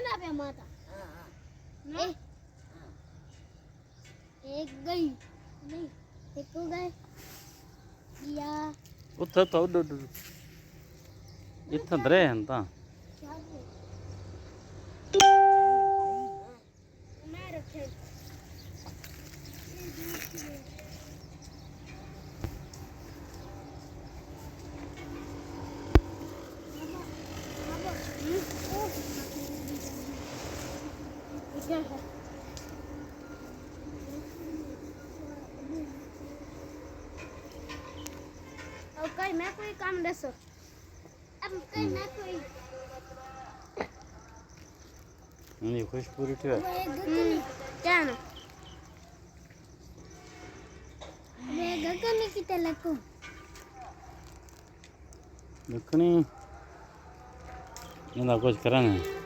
ना पे माता एक गई नहीं एक को गए या ਉੱਥੇ ਤਾਂ ਉੱਡ ਇੱਥੇ ਦਰੇ ਹਨ ਤਾਂ मैं रखे क्या है और कहीं मैं कोई काम दसो अब कहीं मैं कोई ਨਹੀਂ ਖੁਸ਼ ਪੂਰੀ ਤੇ क्या ना मैं गगन की तलको ਦੇਖਣੀ ਇਹਦਾ ਕੁਝ ਕਰਾਂਗੇ